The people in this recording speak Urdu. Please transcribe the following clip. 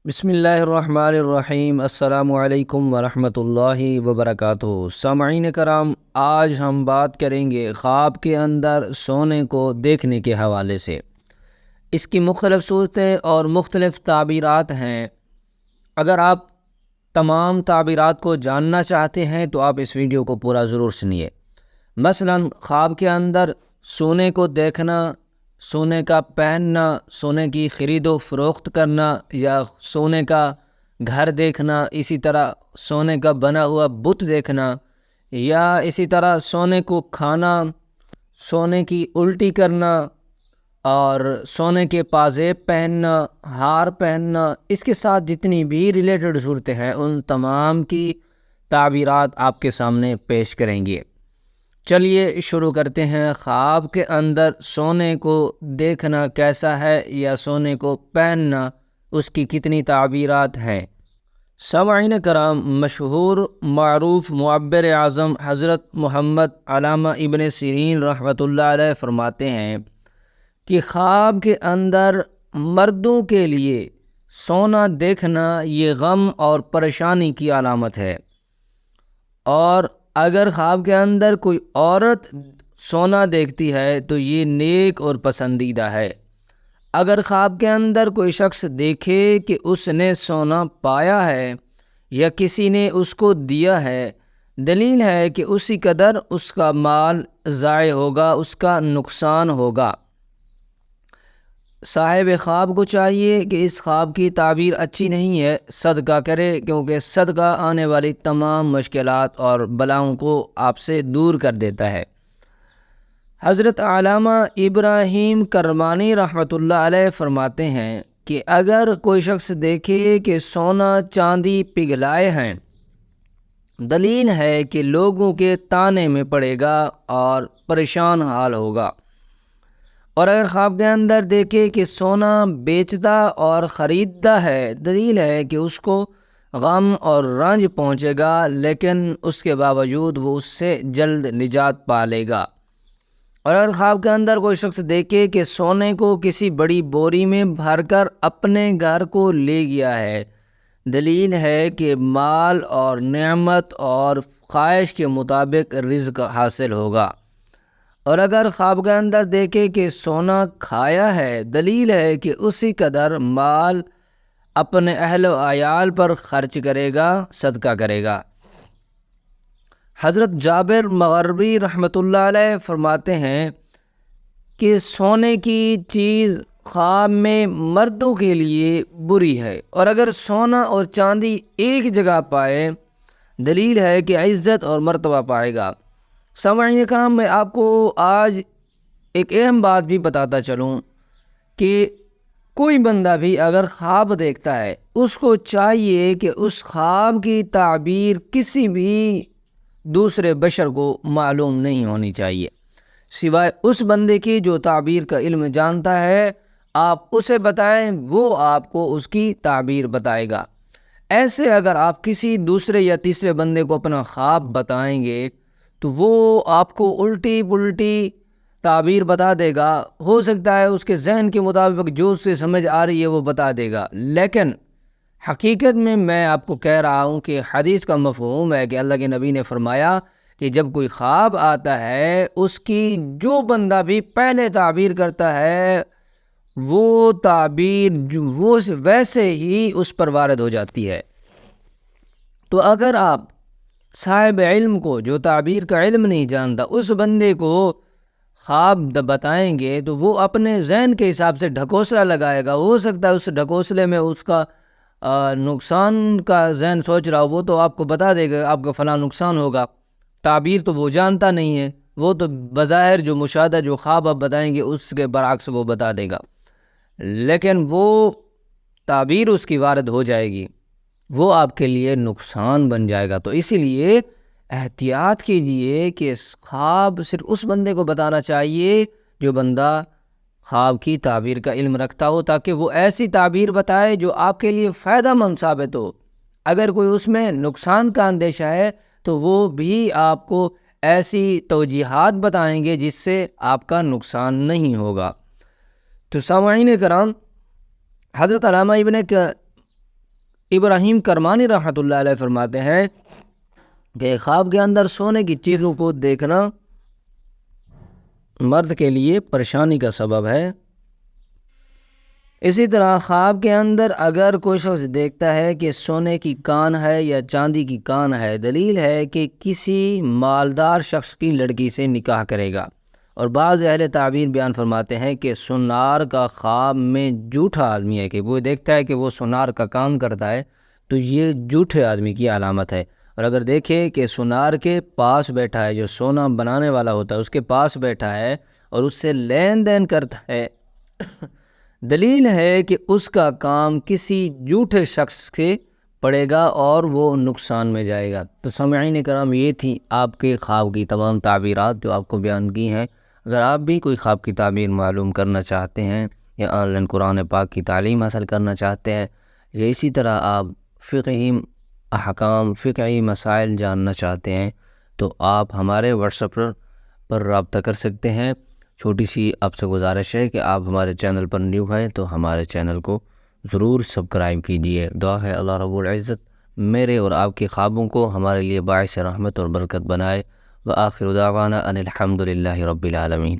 بسم اللہ الرحمن الرحیم۔ السلام علیکم ورحمۃ اللہ وبرکاتہ۔ سامعین کرام، آج ہم بات کریں گے خواب کے اندر سونے کو دیکھنے کے حوالے سے۔ اس کی مختلف صورتیں اور مختلف تعبیرات ہیں۔ اگر آپ تمام تعبیرات کو جاننا چاہتے ہیں تو آپ اس ویڈیو کو پورا ضرور سنیے۔ مثلا خواب کے اندر سونے کو دیکھنا، سونے کا پہننا، سونے کی خرید و فروخت کرنا، یا سونے کا گھر دیکھنا، اسی طرح سونے کا بنا ہوا بت دیکھنا، یا اسی طرح سونے کو کھانا، سونے کی الٹی کرنا، اور سونے کے پازیب پہننا، ہار پہننا، اس کے ساتھ جتنی بھی ریلیٹڈ صورتیں ہیں ان تمام کی تعبیرات آپ کے سامنے پیش کریں گے۔ چلیے شروع کرتے ہیں۔ خواب کے اندر سونے کو دیکھنا کیسا ہے یا سونے کو پہننا، اس کی کتنی تعبیرات ہیں۔ سامعین کرام، مشہور معروف معبر اعظم حضرت محمد علامہ ابن سیرین رحمۃ اللہ علیہ فرماتے ہیں کہ خواب کے اندر مردوں کے لیے سونا دیکھنا یہ غم اور پریشانی کی علامت ہے، اور اگر خواب کے اندر کوئی عورت سونا دیکھتی ہے تو یہ نیک اور پسندیدہ ہے۔ اگر خواب کے اندر کوئی شخص دیکھے کہ اس نے سونا پایا ہے یا کسی نے اس کو دیا ہے، دلیل ہے کہ اسی قدر اس کا مال ضائع ہوگا، اس کا نقصان ہوگا۔ صاحب خواب کو چاہیے کہ اس خواب کی تعبیر اچھی نہیں ہے، صدقہ کرے، کیونکہ صدقہ آنے والی تمام مشکلات اور بلاؤں کو آپ سے دور کر دیتا ہے۔ حضرت علامہ ابراہیم کرمانی رحمۃ اللہ علیہ فرماتے ہیں کہ اگر کوئی شخص دیکھے کہ سونا چاندی پگھلائے ہیں، دلیل ہے کہ لوگوں کے طانے میں پڑے گا اور پریشان حال ہوگا۔ اور اگر خواب کے اندر دیکھے کہ سونا بیچتا اور خریدتا ہے، دلیل ہے کہ اس کو غم اور رنج پہنچے گا، لیکن اس کے باوجود وہ اس سے جلد نجات پا لے گا۔ اور اگر خواب کے اندر کوئی شخص دیکھے کہ سونے کو کسی بڑی بوری میں بھر کر اپنے گھر کو لے گیا ہے، دلیل ہے کہ مال اور نعمت اور خواہش کے مطابق رزق حاصل ہوگا۔ اور اگر خواب کے اندر دیکھے کہ سونا کھایا ہے، دلیل ہے کہ اسی قدر مال اپنے اہل و عیال پر خرچ کرے گا، صدقہ کرے گا۔ حضرت جابر مغربی رحمۃ اللہ علیہ فرماتے ہیں کہ سونے کی چیز خواب میں مردوں کے لیے بری ہے، اور اگر سونا اور چاندی ایک جگہ پائے، دلیل ہے کہ عزت اور مرتبہ پائے گا۔ سامعین کرام، میں آپ کو آج ایک اہم بات بھی بتاتا چلوں کہ کوئی بندہ بھی اگر خواب دیکھتا ہے، اس کو چاہیے کہ اس خواب کی تعبیر کسی بھی دوسرے بشر کو معلوم نہیں ہونی چاہیے، سوائے اس بندے کی جو تعبیر کا علم جانتا ہے۔ آپ اسے بتائیں، وہ آپ کو اس کی تعبیر بتائے گا۔ ایسے اگر آپ کسی دوسرے یا تیسرے بندے کو اپنا خواب بتائیں گے تو وہ آپ کو الٹی پلٹی تعبیر بتا دے گا۔ ہو سکتا ہے اس کے ذہن کے مطابق جو اسے سمجھ آ رہی ہے وہ بتا دے گا، لیکن حقیقت میں آپ کو کہہ رہا ہوں کہ حدیث کا مفہوم ہے کہ اللہ کے نبی نے فرمایا کہ جب کوئی خواب آتا ہے، اس کی جو بندہ بھی پہلے تعبیر کرتا ہے، وہ تعبیر وہ ویسے ہی اس پر وارد ہو جاتی ہے۔ تو اگر آپ صاحب علم کو، جو تعبیر کا علم نہیں جانتا، اس بندے کو خواب بتائیں گے تو وہ اپنے ذہن کے حساب سے ڈھکوسلا لگائے گا۔ ہو سکتا ہے اس ڈھکوسلے میں اس کا نقصان کا ذہن سوچ رہا ہو، وہ تو آپ کو بتا دے گا آپ کا فلاں نقصان ہوگا۔ تعبیر تو وہ جانتا نہیں ہے، وہ تو بظاہر جو مشاہدہ، جو خواب آپ بتائیں گے اس کے برعکس وہ بتا دے گا، لیکن وہ تعبیر اس کی وارد ہو جائے گی، وہ آپ کے لیے نقصان بن جائے گا۔ تو اسی لیے احتیاط کیجئے کہ خواب صرف اس بندے کو بتانا چاہیے جو بندہ خواب کی تعبیر کا علم رکھتا ہو، تاکہ وہ ایسی تعبیر بتائے جو آپ کے لیے فائدہ مند ثابت ہو۔ اگر کوئی اس میں نقصان کا اندیشہ ہے تو وہ بھی آپ کو ایسی توجیحات بتائیں گے جس سے آپ کا نقصان نہیں ہوگا۔ تو سامعین کرام، حضرت علامہ ابن ابراہیم کرمانی رحمۃ اللہ علیہ فرماتے ہیں کہ خواب کے اندر سونے کی چیزوں کو دیکھنا مرد کے لیے پریشانی کا سبب ہے۔ اسی طرح خواب کے اندر اگر کوئی شخص دیکھتا ہے کہ سونے کی کان ہے یا چاندی کی کان ہے، دلیل ہے کہ کسی مالدار شخص کی لڑکی سے نکاح کرے گا۔ اور بعض اہل تعبیر بیان فرماتے ہیں کہ سونار کا خواب میں جھوٹا آدمی ہے، کہ وہ دیکھتا ہے کہ وہ سونار کا کام کرتا ہے تو یہ جھوٹے آدمی کی علامت ہے۔ اور اگر دیکھے کہ سونار کے پاس بیٹھا ہے، جو سونا بنانے والا ہوتا ہے اس کے پاس بیٹھا ہے اور اس سے لین دین کرتا ہے، دلیل ہے کہ اس کا کام کسی جھوٹے شخص سے پڑے گا اور وہ نقصان میں جائے گا۔ تو سامعین کرام، یہ تھی آپ کے خواب کی تمام تعبیرات جو آپ کو بیان کی ہیں۔ اگر آپ بھی کوئی خواب کی تعبیر معلوم کرنا چاہتے ہیں یا آن لائن قرآن پاک کی تعلیم حاصل کرنا چاہتے ہیں یا اسی طرح آپ فقہی احکام، فقہی مسائل جاننا چاہتے ہیں تو آپ ہمارے واٹس ایپ پر رابطہ کر سکتے ہیں۔ چھوٹی سی آپ سے گزارش ہے کہ آپ ہمارے چینل پر نیو ہیں تو ہمارے چینل کو ضرور سبسکرائب کیجیے۔ دعا ہے اللہ رب العزت میرے اور آپ کے خوابوں کو ہمارے لیے باعث رحمت اور برکت بنائے۔ وآخر دعوانا ان الحمد للہ رب العالمین۔